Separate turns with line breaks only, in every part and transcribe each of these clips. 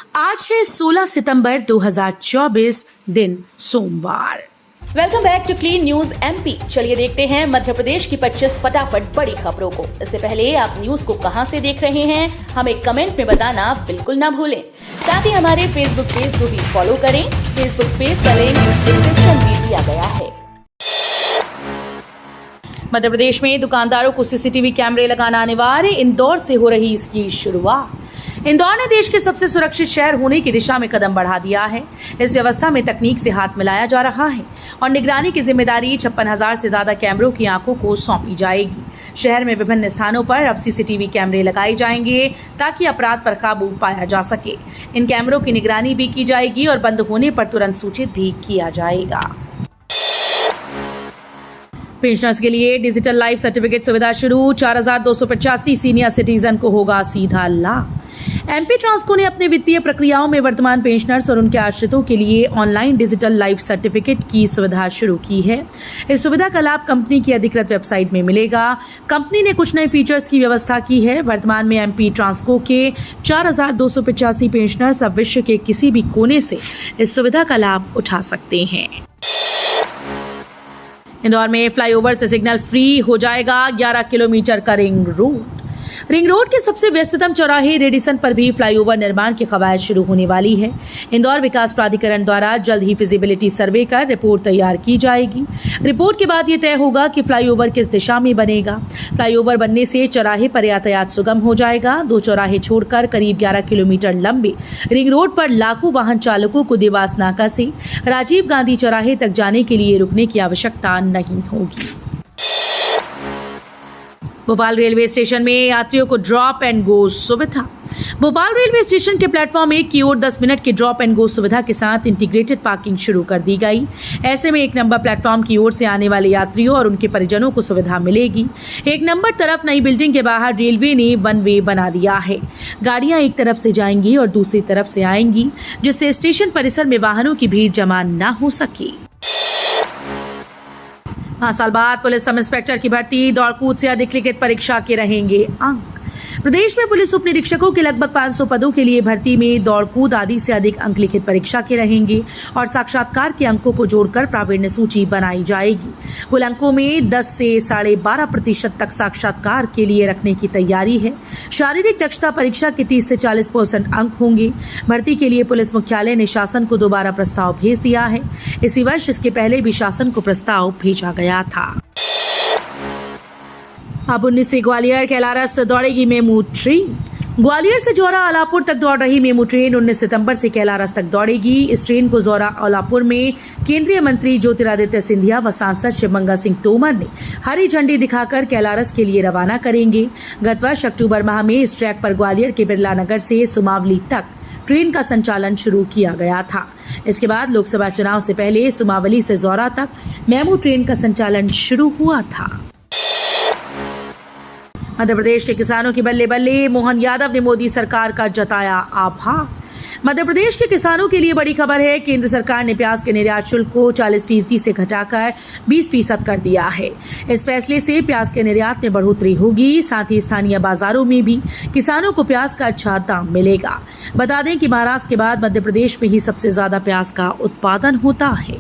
आज है 16 सितंबर 2024 दिन सोमवार।
Welcome back to clean news MP. चलिए देखते हैं मध्य प्रदेश की 25 फटाफट बड़ी खबरों को। इससे पहले आप न्यूज को कहां से देख रहे हैं हमें कमेंट में बताना बिल्कुल ना भूलें। साथ ही हमारे फेसबुक पेज को भी फॉलो करें। फेसबुक पेज का लिंक डिस्क्रिप्शन में दिया गया है।
मध्य प्रदेश में दुकानदारों को सीसीटीवी कैमरे लगाना अनिवार्य, इंदौर से हो रही इसकी शुरुआत। इंदौर ने देश के सबसे सुरक्षित शहर होने की दिशा में कदम बढ़ा दिया है। इस व्यवस्था में तकनीक से हाथ मिलाया जा रहा है और निगरानी की जिम्मेदारी 56,000 से ज्यादा कैमरों की आंखों को सौंपी जाएगी। शहर में विभिन्न स्थानों पर अब सीसीटीवी कैमरे लगाए जाएंगे ताकि अपराध पर काबू पाया जा सके। इन कैमरों की निगरानी भी की जाएगी और बंद होने पर तुरंत सूचित भी किया जाएगा। पेंशनर्स के लिए डिजिटल लाइफ सर्टिफिकेट सुविधा शुरू। 4,285 सीनियर सिटीजन को होगा सीधा लाभ। एमपी ट्रांसको ने अपने वित्तीय प्रक्रियाओं में वर्तमान पेंशनर्स और उनके आश्रितों के लिए ऑनलाइन डिजिटल लाइफ सर्टिफिकेट की सुविधा शुरू की है। इस सुविधा का लाभ कंपनी की अधिकृत वेबसाइट में मिलेगा। कंपनी ने कुछ नए फीचर्स की व्यवस्था की है। वर्तमान में एमपी ट्रांसको के 4,285 पेंशनर्स अब विश्व के किसी भी कोने से इस सुविधा का लाभ उठा सकते हैं। इंदौर में फ्लाईओवर से सिग्नल फ्री हो जाएगा। 11 किलोमीटर का रिंग रोड के सबसे व्यस्ततम चौराहे रेडिसन पर भी फ्लाईओवर निर्माण की कवायद शुरू होने वाली है। इंदौर विकास प्राधिकरण द्वारा जल्द ही फिजिबिलिटी सर्वे कर रिपोर्ट तैयार की जाएगी। रिपोर्ट के बाद ये तय होगा कि फ्लाईओवर किस दिशा में बनेगा। फ्लाईओवर बनने से चौराहे पर यातायात सुगम हो जाएगा। 2 चौराहे छोड़कर करीब 11 किलोमीटर लंबे रिंग रोड पर लाखों वाहन चालकों को देवास नाका से राजीव गांधी चौराहे तक जाने के लिए रुकने की आवश्यकता नहीं होगी। भोपाल रेलवे स्टेशन में यात्रियों को ड्रॉप एंड गो सुविधा। भोपाल रेलवे स्टेशन के प्लेटफॉर्म 1 की ओर 10 मिनट की ड्रॉप एंड गो सुविधा के साथ इंटीग्रेटेड पार्किंग शुरू कर दी गई। ऐसे में 1 नंबर प्लेटफॉर्म की ओर से आने वाले यात्रियों और उनके परिजनों को सुविधा मिलेगी। 1 नंबर तरफ नई बिल्डिंग के बाहर रेलवे ने 1 वे बना दिया है। गाड़ियां एक तरफ से जाएंगी और दूसरी तरफ से आएंगी, जिससे स्टेशन परिसर में वाहनों की भीड़ जमा न हो सके। 5 साल बाद पुलिस सब इंस्पेक्टर की भर्ती। दौड़-कूद से अधिक लिखित परीक्षा के रहेंगे अंक। प्रदेश में पुलिस उप निरीक्षकों के लगभग 500 पदों के लिए भर्ती में दौड़-कूद आदि से अधिक अंक लिखित परीक्षा के रहेंगे और साक्षात्कार के अंकों को जोड़कर प्रावीण्य सूची बनाई जाएगी। कुल अंकों में 10 से 12.5% तक साक्षात्कार के लिए रखने की तैयारी है। शारीरिक दक्षता परीक्षा के 30 से 40% अंक होंगे। भर्ती के लिए पुलिस मुख्यालय ने शासन को दोबारा प्रस्ताव भेज दिया है। इसी वर्ष इसके पहले भी शासन को प्रस्ताव भेजा गया था। अब 19 से ग्वालियर कैलारस दौड़ेगी मेमू ट्रेन। ग्वालियर से जौरा आलापुर तक दौड़ रही मेमू ट्रेन 19 सितंबर से कैलारस तक दौड़ेगी। इस ट्रेन को जौरा आलापुर में केंद्रीय मंत्री ज्योतिरादित्य सिंधिया व सांसद शिवमंगल सिंह तोमर ने हरी झंडी दिखाकर कैलारस के लिए रवाना करेंगे। गत वर्ष अक्टूबर माह में इस ट्रैक पर ग्वालियर के बिरला नगर से सुमावली तक ट्रेन का संचालन शुरू किया गया था। इसके बाद लोकसभा चुनाव से पहले सुमावली से जौरा तक मेमू ट्रेन का संचालन शुरू हुआ था। मध्य प्रदेश के किसानों की बल्ले बल्ले। मोहन यादव ने मोदी सरकार का जताया आभार। मध्य प्रदेश के किसानों के लिए बड़ी खबर है। केंद्र सरकार ने प्याज के निर्यात शुल्क को 40% से घटाकर 20% कर दिया है। इस फैसले से प्याज के निर्यात में बढ़ोतरी होगी। साथ ही स्थानीय बाजारों में भी किसानों को प्याज का अच्छा दाम मिलेगा। बता दें कि महाराष्ट्र के बाद मध्य प्रदेश में ही सबसे ज्यादा प्याज का उत्पादन होता है।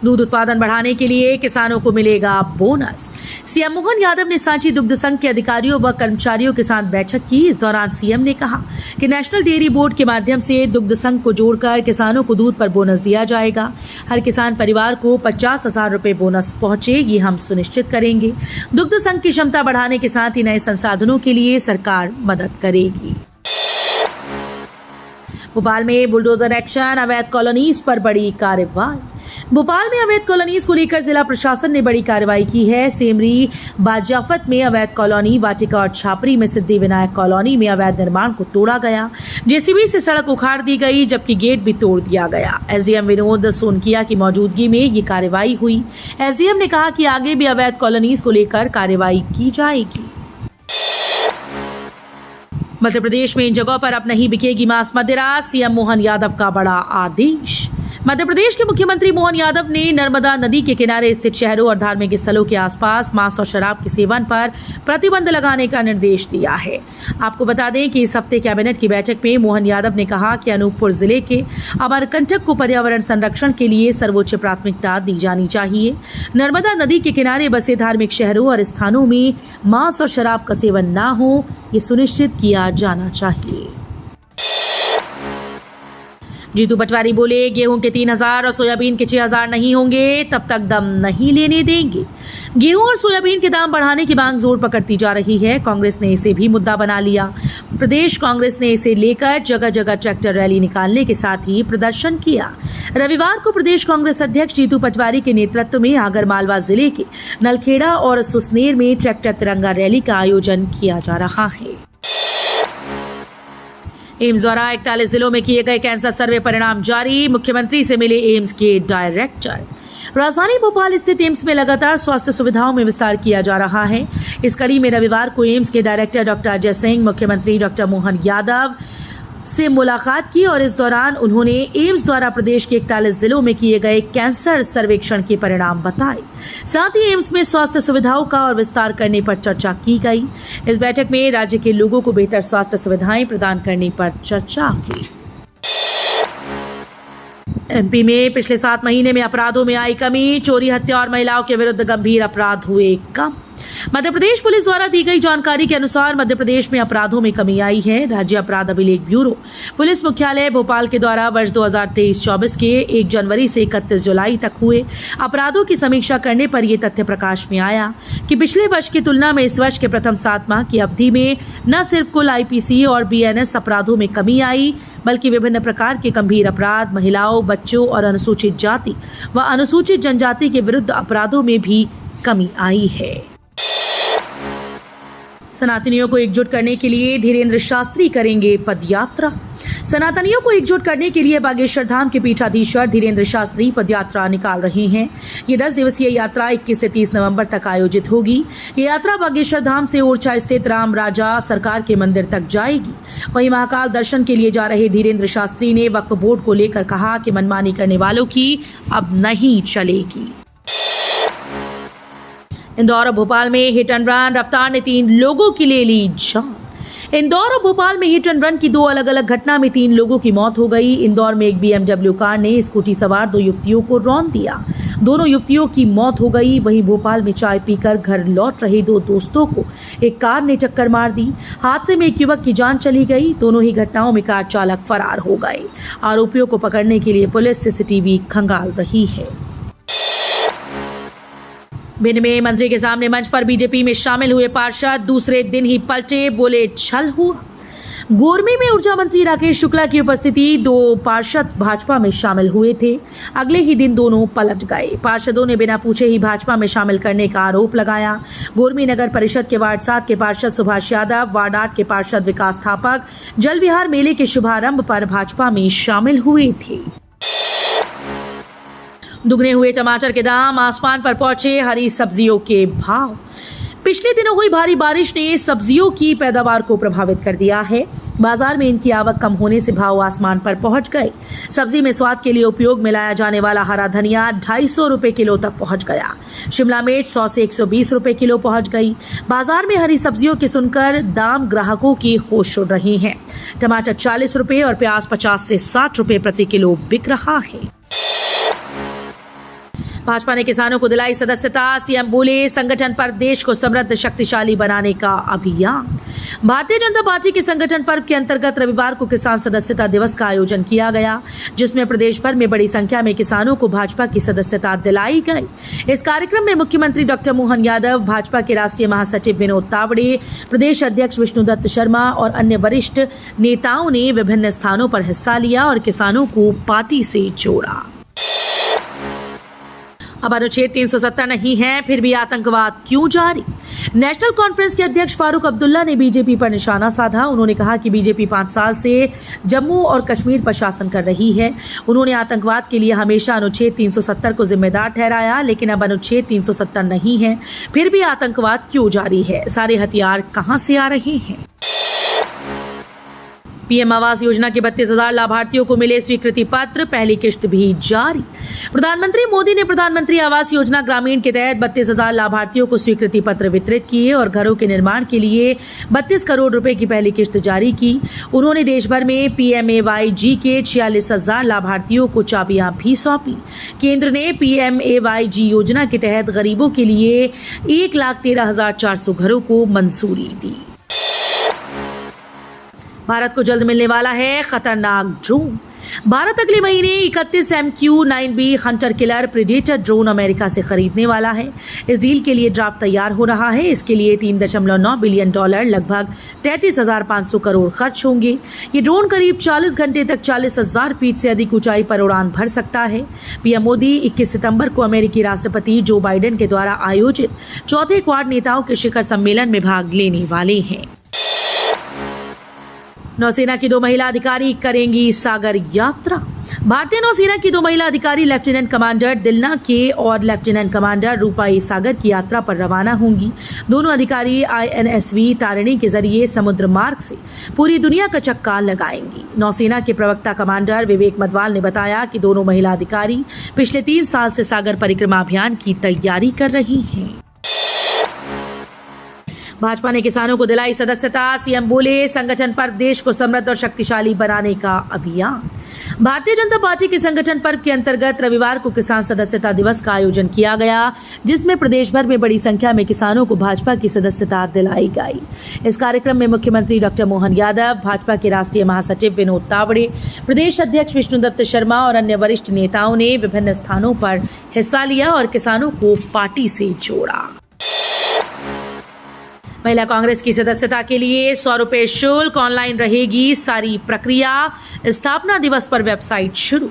दूध उत्पादन बढ़ाने के लिए किसानों को मिलेगा बोनस। सीएम मोहन यादव ने सांची दुग्ध संघ के अधिकारियों व कर्मचारियों के साथ बैठक की। इस दौरान सीएम ने कहा कि नेशनल डेयरी बोर्ड के माध्यम से दुग्ध संघ को जोड़कर किसानों को दूध पर बोनस दिया जाएगा। हर किसान परिवार को 50,000 रुपए बोनस पहुंचे, ये हम सुनिश्चित करेंगे। दुग्ध संघ की क्षमता बढ़ाने के साथ ही नए संसाधनों के लिए सरकार मदद करेगी। भोपाल में बुलडोजर एक्शन। अवैध कॉलोनीज पर बड़ी कार्रवाई। भोपाल में अवैध कॉलोनीज को लेकर जिला प्रशासन ने बड़ी कार्रवाई की है। सेमरी बाजाफत में अवैध कॉलोनी, वाटिका और छापरी में सिद्धि विनायक कॉलोनी में अवैध निर्माण को तोड़ा गया। जेसीबी से सड़क उखाड़ दी गई, जबकि गेट भी तोड़ दिया गया। एसडीएम विनोद सोनकिया की मौजूदगी में ये कार्रवाई हुई। एसडीएम ने कहा कि आगे भी अवैध कॉलोनीज को लेकर कार्रवाई की जाएगी। मध्य प्रदेश में इन जगहों पर अब नहीं बिकेगी मांस मदिरा। सीएम मोहन यादव का बड़ा आदेश। मध्य प्रदेश के मुख्यमंत्री मोहन यादव ने नर्मदा नदी के किनारे स्थित शहरों और धार्मिक स्थलों के आसपास मांस और शराब के सेवन पर प्रतिबंध लगाने का निर्देश दिया है। आपको बता दें कि इस हफ्ते कैबिनेट की बैठक में मोहन यादव ने कहा कि अनूपपुर जिले के अमरकंटक को पर्यावरण संरक्षण के लिए सर्वोच्च प्राथमिकता दी जानी चाहिए। नर्मदा नदी के किनारे बसे धार्मिक शहरों और स्थानों में मांस और शराब का सेवन न हो, ये सुनिश्चित किया जाना चाहिए। जीतू पटवारी बोले, गेहूं के 3,000 और सोयाबीन के 6,000 नहीं होंगे तब तक दम नहीं लेने देंगे। गेहूं और सोयाबीन के दाम बढ़ाने की मांग जोर पकड़ती जा रही है। कांग्रेस ने इसे भी मुद्दा बना लिया। प्रदेश कांग्रेस ने इसे लेकर जगह जगह ट्रैक्टर रैली निकालने के साथ ही प्रदर्शन किया। रविवार को प्रदेश कांग्रेस अध्यक्ष जीतू पटवारी के नेतृत्व में आगरमालवा जिले के नलखेड़ा और सुसनेर में ट्रैक्टर तिरंगा रैली का आयोजन किया जा रहा है। एम्स द्वारा 41 जिलों में किए गए कैंसर सर्वे परिणाम जारी। मुख्यमंत्री से मिले एम्स के डायरेक्टर। राजधानी भोपाल स्थित एम्स में लगातार स्वास्थ्य सुविधाओं में विस्तार किया जा रहा है। इस कड़ी में रविवार को एम्स के डायरेक्टर डॉक्टर अजय सिंह मुख्यमंत्री डॉक्टर मोहन यादव से मुलाकात की और इस दौरान उन्होंने एम्स द्वारा प्रदेश के 41 जिलों में किए गए कैंसर सर्वेक्षण के परिणाम बताए। साथ ही एम्स में स्वास्थ्य सुविधाओं का और विस्तार करने पर चर्चा की गई। इस बैठक में राज्य के लोगों को बेहतर स्वास्थ्य सुविधाएं प्रदान करने पर चर्चा हुई। एमपी में पिछले 7 महीने में अपराधों में आई कमी। चोरी, हत्या और महिलाओं के विरुद्ध गंभीर अपराध हुए कम। मध्य प्रदेश पुलिस द्वारा दी गई जानकारी के अनुसार मध्य प्रदेश में अपराधों में कमी आई है। राज्य अपराध अभिलेख ब्यूरो पुलिस मुख्यालय भोपाल के द्वारा वर्ष 2023-24 के 1 जनवरी से 31 जुलाई तक हुए अपराधों की समीक्षा करने पर यह तथ्य प्रकाश में आया कि पिछले वर्ष की तुलना में इस वर्ष के प्रथम 7 माह की अवधि में न सिर्फ कुल आईपीसी और बीएनएस अपराधों में कमी आई, बल्कि विभिन्न प्रकार के गंभीर अपराध, महिलाओं, बच्चों और अनुसूचित जाति व अनुसूचित जनजाति के विरुद्ध अपराधों में भी कमी आई है। सनातनियों को एकजुट करने के लिए धीरेन्द्र शास्त्री करेंगे पदयात्रा। सनातनियों को एकजुट करने के लिए बागेश्वर धाम के पीठाधीश्वर धीरेन्द्र शास्त्री पदयात्रा निकाल रहे हैं। ये 10 दिवसीय यात्रा 21 से 30 नवंबर तक आयोजित होगी। ये यात्रा बागेश्वर धाम से ओरछा स्थित राम राजा सरकार के मंदिर तक जाएगी। वहीं महाकाल दर्शन के लिए जा रहे धीरेन्द्र शास्त्री ने वक्फ बोर्ड को लेकर कहा कि मनमानी करने वालों की अब नहीं चलेगी। इंदौर और भोपाल में हिट एंड रन, रफ्तार ने 3 लोगों की ले ली जान। इंदौर और भोपाल में हिट एंड रन की 2 अलग अलग घटना में 3 लोगों की मौत हो गई। इंदौर में एक BMW कार ने स्कूटी सवार 2 युवतियों को रौंद दिया। दोनों युवतियों की मौत हो गई। वहीं भोपाल में चाय पीकर घर लौट रहे 2 दोस्तों को एक कार ने टक्कर मार दी। हादसे में एक युवक की जान चली गई। दोनों ही घटनाओं में कार चालक फरार हो गए। आरोपियों को पकड़ने के लिए पुलिस CCTV खंगाल रही है। भिंड में मंत्री के सामने मंच पर बीजेपी में शामिल हुए पार्षद दूसरे दिन ही पलटे, बोले छल हुआ। गोरमी में ऊर्जा मंत्री राकेश शुक्ला की उपस्थिति 2 पार्षद भाजपा में शामिल हुए थे। अगले ही दिन दोनों पलट गए। पार्षदों ने बिना पूछे ही भाजपा में शामिल करने का आरोप लगाया। गोरमी नगर परिषद के वार्ड 7 के पार्षद सुभाष यादव, वार्ड 8 के पार्षद विकास थापक जल विहार मेले के शुभारंभ पर भाजपा में शामिल हुए थे। दुगने हुए टमाटर के दाम, आसमान पर पहुंचे हरी सब्जियों के भाव। पिछले दिनों हुई भारी बारिश ने सब्जियों की पैदावार को प्रभावित कर दिया है। बाजार में इनकी आवक कम होने से भाव आसमान पर पहुंच गए। सब्जी में स्वाद के लिए उपयोग में लाया जाने वाला हरा धनिया 250 रुपए किलो तक पहुंच गया। शिमला मिर्च 100 से 120 रुपए किलो पहुंच गई। बाजार में हरी सब्जियों के सुनकर दाम ग्राहकों की होश उड़ रहे हैं। टमाटर 40 रुपए और प्याज 50 से 60 रुपए प्रति किलो बिक रहा है। भाजपा ने किसानों को दिलाई सदस्यता। सीएम बोले, संगठन पर्व देश को समृद्ध शक्तिशाली बनाने का अभियान। भारतीय जनता पार्टी के संगठन पर्व के अंतर्गत रविवार को किसान सदस्यता दिवस का आयोजन किया गया, जिसमें प्रदेश भर में बड़ी संख्या में किसानों को भाजपा की सदस्यता दिलाई गई। इस कार्यक्रम में मुख्यमंत्री डॉक्टर मोहन यादव, भाजपा के राष्ट्रीय महासचिव विनोद तावड़े, प्रदेश अध्यक्ष विष्णुदत्त शर्मा और अन्य वरिष्ठ नेताओं ने विभिन्न स्थानों पर हिस्सा लिया और किसानों को पार्टी से जोड़ा। अब अनुच्छेद 370 नहीं है, फिर भी आतंकवाद क्यों जारी? नेशनल कॉन्फ्रेंस के अध्यक्ष फारूक अब्दुल्ला ने बीजेपी पर निशाना साधा। उन्होंने कहा कि बीजेपी 5 साल से जम्मू और कश्मीर पर शासन कर रही है। उन्होंने आतंकवाद के लिए हमेशा अनुच्छेद 370 को जिम्मेदार ठहराया, लेकिन अब अनुच्छेद 370 नहीं है, फिर भी आतंकवाद क्यों जारी है? सारे हथियार कहां से आ रहे हैं? पीएम आवास योजना के 32,000 लाभार्थियों को मिले स्वीकृति पत्र, पहली किश्त भी जारी। प्रधानमंत्री मोदी ने प्रधानमंत्री आवास योजना ग्रामीण के तहत 32,000 लाभार्थियों को स्वीकृति पत्र वितरित किए और घरों के निर्माण के लिए 32 करोड़ रुपए की पहली किश्त जारी की। उन्होंने देश भर में PMAYG के 46,000 लाभार्थियों को चाबियां भी सौंपी। केंद्र ने PMAYG योजना के तहत गरीबों के लिए 1,13,400 घरों को मंजूरी दी। भारत को जल्द मिलने वाला है खतरनाक ड्रोन। भारत अगले महीने 31 MQ-9B Hunter killer predator drone America से खरीदने वाला है। इस डील के लिए ड्राफ्ट तैयार हो रहा है। इसके लिए $3.9 बिलियन लगभग 33,500 करोड़ खर्च होंगे। ये ड्रोन करीब 40 घंटे तक 40,000 फीट से अधिक ऊंचाई पर उड़ान भर सकता है। पीएम मोदी 21 सितंबर को अमेरिकी राष्ट्रपति जो बाइडेन के द्वारा आयोजित चौथे क्वाड नेताओं के शिखर सम्मेलन में भाग लेने वाले हैं। नौसेना की 2 महिला अधिकारी करेंगी सागर यात्रा। भारतीय नौसेना की 2 महिला अधिकारी लेफ्टिनेंट कमांडर दिलना के और लेफ्टिनेंट कमांडर रूपा ए सागर की यात्रा पर रवाना होंगी। दोनों अधिकारी INSV तारिणी के जरिए समुद्र मार्ग से पूरी दुनिया का चक्का लगाएंगी। नौसेना के प्रवक्ता कमांडर विवेक मदवाल ने बताया कि दोनों महिला अधिकारी पिछले 3 साल से सागर परिक्रमा अभियान की तैयारी कर रही हैं। भाजपा ने किसानों को दिलाई सदस्यता। सीएम बोले, संगठन पर्व देश को समृद्ध और शक्तिशाली बनाने का अभियान। भारतीय जनता पार्टी के संगठन पर्व के अंतर्गत रविवार को किसान सदस्यता दिवस का आयोजन किया गया, जिसमें प्रदेश भर में बड़ी संख्या में किसानों को भाजपा की सदस्यता दिलाई गई। इस कार्यक्रम में मुख्यमंत्री डॉक्टर मोहन यादव, भाजपा के राष्ट्रीय महासचिव विनोद तावड़े, प्रदेश अध्यक्ष विष्णुदत्त शर्मा और अन्य वरिष्ठ नेताओं ने विभिन्न स्थानों पर हिस्सा लिया और किसानों को पार्टी से जोड़ा। महिला कांग्रेस की सदस्यता के लिए 100 रुपए शुल्क, ऑनलाइन रहेगी सारी प्रक्रिया। स्थापना दिवस पर वेबसाइट शुरू।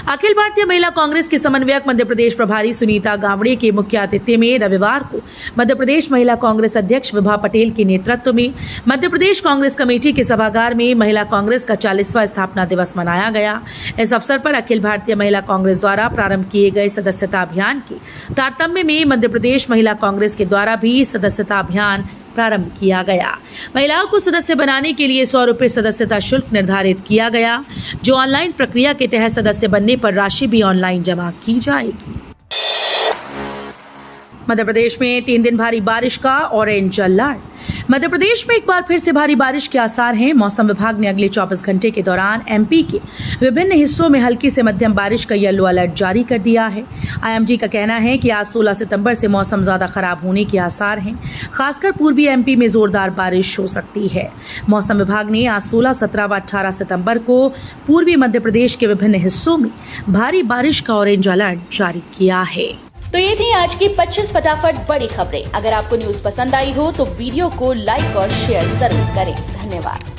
अखिल भारतीय महिला कांग्रेस के समन्वयक मध्य प्रदेश प्रभारी सुनीता गावड़े के मुख्य आतिथ्य में रविवार को मध्य प्रदेश महिला कांग्रेस अध्यक्ष विभा पटेल के नेतृत्व में मध्य प्रदेश कांग्रेस कमेटी के सभागार में महिला कांग्रेस का 40वां स्थापना दिवस मनाया गया। इस अवसर पर अखिल भारतीय महिला कांग्रेस द्वारा प्रारंभ किए गए सदस्यता अभियान के तारतम्य में मध्य प्रदेश महिला कांग्रेस के द्वारा भी सदस्यता अभियान प्रारंभ किया गया। महिलाओं को सदस्य बनाने के लिए 100 रुपए सदस्यता शुल्क निर्धारित किया गया, जो ऑनलाइन प्रक्रिया के तहत सदस्य बनने पर राशि भी ऑनलाइन जमा की जाएगी। मध्य प्रदेश में 3 दिन भारी बारिश का ऑरेंज अलर्ट। मध्य प्रदेश में एक बार फिर से भारी बारिश के आसार हैं। मौसम विभाग ने अगले 24 घंटे के दौरान MP के विभिन्न हिस्सों में हल्की से मध्यम बारिश का येलो अलर्ट जारी कर दिया है। IMD का कहना है कि आज 16 सितंबर से मौसम ज्यादा खराब होने के आसार हैं। खासकर पूर्वी MP में जोरदार बारिश हो सकती है। मौसम विभाग ने आज 16, 17 व 18 सितंबर को पूर्वी मध्य प्रदेश के विभिन्न हिस्सों में भारी बारिश का ऑरेंज अलर्ट जारी किया है।
तो ये थी आज की 25 फटाफट बड़ी खबरें। अगर आपको न्यूज पसंद आई हो तो वीडियो को लाइक और शेयर जरूर करें। धन्यवाद।